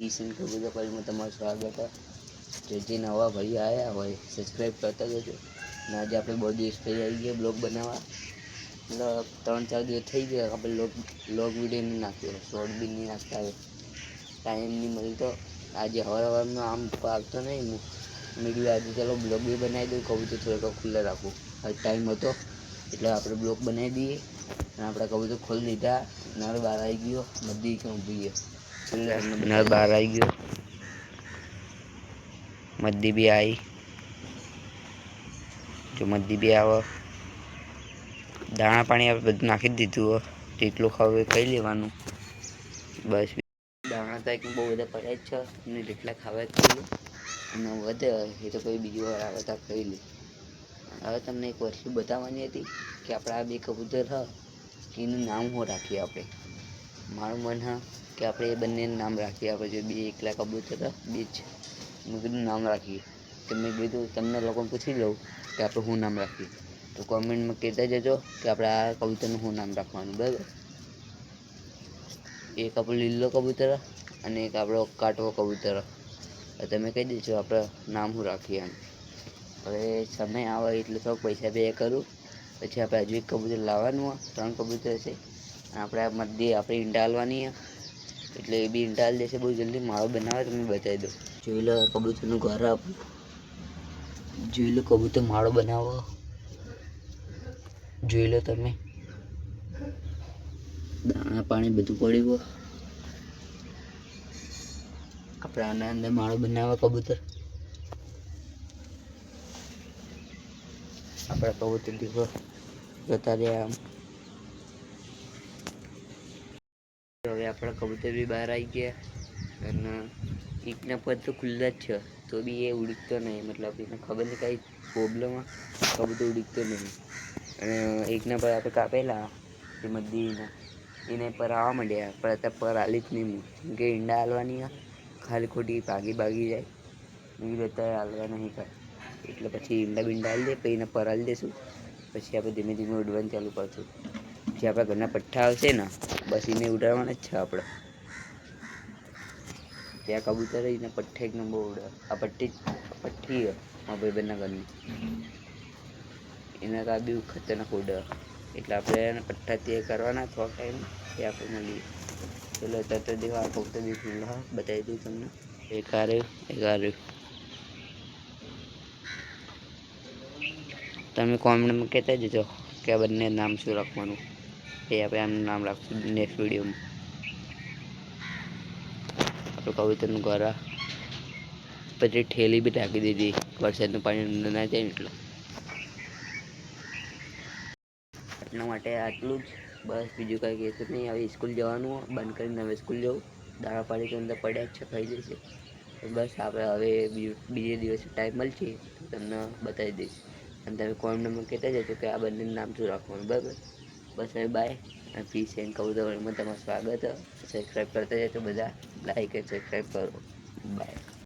કિશન કબૂતર પાણીમાં તમારું સ્વાગત છે। જે નવા ભાઈ આવ્યા હોય સબસ્ક્રાઈબ કરતા જજો। અને આજે આપણે બહુ દિવસ પછી આવી ગયા બ્લોગ બનાવવા, મતલબ 3-4 દિવસ થઈ ગયા આપણે લોગ વિડીયો નહીં નાખ્યો, શોર્ટ બી નહીં નાખતા, ટાઈમ નહીં મળતો। આજે હવારમાં આમ આવતો નહીં, મેં કીધું આજે ચાલો બ્લોગ બી બનાવી દઉં, કબૂતર થોડોક ખુલ્લા રાખું, આજે ટાઈમ હતો એટલે આપણે બ્લોગ બનાવી દઈએ। અને આપણે કબૂતર ખોલી દીધા, નર બહાર આવી ગયો, બધી ઊભી ગયો, નર બહાર આવી ગયો, મદ્દી બી આવી, જો મદ્દી બી આવે, દાણા પાણી આપણે બધું નાખી જ દીધું હોય, જેટલું ખાવું એ ખાઈ લેવાનું બસ। દાણા તો એક બહુ બધા પડ્યા જ છે અને જેટલા ખાવા ખાઈ લે, અને વધે એ તો કોઈ બીજી વાર આવે તો ખાઈ લે। હવે તમને એક વસ્તુ બતાવવાની હતી કે આપણા આ બે કબૂતર છે એનું નામ શું રાખીએ આપણે। મારું મન હા કે આપણે એ બંનેનું નામ રાખીએ, આપણે જે બે એકલા કબૂતર બે જ મેં કીધું નામ રાખીએ, તો મેં કીધું તમને લોકોને પૂછી લઉં કે આપણે શું નામ રાખીએ, તો કોમેન્ટમાં કહેતા જજો કે આપણે આ કબૂતરનું શું નામ રાખવાનું, બરાબર। એક આપણો લીલો કબૂતર અને એક આપણો કાટવો કબૂતર, તમે કહી દેજો આપણે નામ શું રાખીએ એમ। હવે સમય આવે એટલે થોડોક પૈસા પે કરું, પછી આપણે હજુ એક કબૂતર લાવવાનું હોય, 3 કબૂતર છે, આપણે આ મધ્ય આપણે ઈંડા આલવાની એટલે એ બી ઈંડા આલી દેશે બહુ જલ્દી। માળો બનાવે તમને બતાવી દઉં, જોઈ લો કબૂતરનું ઘર આપણું, જોઈ લો કબૂતર માળો બનાવો, જોઈ લો તમે, દાણા પાણી બધું પડ્યું હોય, આપણે આના અંદર માળો બનાવવા કબૂતર, આપણા કબૂતર દીકરો જતા રહ્યા આમ। હવે આપણા કબૂતર બી બહાર આવી ગયા અને એકના પર તો ખુલ્લા જ છે, તો બી એ ઉડીકતો નહીં, મતલબ એને ખબર નહીં કાંઈ પ્રોબ્લેમ કબૂતર ઉડીકતો નહીં। અને એકના પર આપણે કાપેલા તે મધીના એને પર આવવા માંડ્યા, પણ અત્યારે પર આલી જ નહીં, હું કે ઈંડા આલવાની ખાલી ખોટી ભાગી જાય, એ અત્યારે હાલવા નહીં કાંઈ, એટલે પછી ઈંડા બીંડા આલી દે, પછી એને પર આલી દઈશું, પછી આપણે ધીમે ધીમે ઉડવાનું ચાલુ કરશું। જે આપણા ઘરના પઠ્ઠા આવશે ને બસ એને ઉડાડવાના જ છે આપણે। ત્યાં કબૂતર રહીને પઠ્ઠે એક નંબર ઉડે, આ પઠ્ઠી મારા ભાઈબંધના ઘરની, એના તો આ બી ખતરનાક ઉડે, એટલે આપણે એને પઠ્ઠા તૈયાર કરવાના થોડાક ટાઈમ એ આપણે મળીએ। ચલો તરત જ આ કબૂતર બી બતાવી દઉં તમને, એક આ રહ્યું। તમે કોમેન્ટમાં કહેતા જજો કે આ બંને નામ શું રાખવાનું, એ આપણે આનું નામ રાખશું નેક્સ્ટ વિડીયોમાં। આપણું કબૂતરનું ઘર પછી ઠેલી બી ઢાંકી દીધી, વરસાદનું પાણી અંદર ના જાય ને એટલે। એટલા માટે આટલું જ, બસ બીજું કાંઈ કહેતું નહીં। હવે સ્કૂલ જવાનું હોય, બંધ કરીને હવે સ્કૂલ જવું, દાણા પાણી તો અંદર પડ્યા જ છે, ખાઈ જશે, બસ આપણે હવે બીજે દિવસે ટાઈમ મળશે તો તમને બતાવી દઈશ। અને તમે કોમેન્ટમાં કહેતા જજો કે આ બંનેનું નામ શું રાખવાનું, બરાબર। બસ હવે બાય, અને ફિશ એન્ડ કબૂતરમાં તમારું સ્વાગત છે, સબસ્ક્રાઈબ કરતા જજો બધા, લાઈક અને સબસ્ક્રાઈબ કરો, બાય।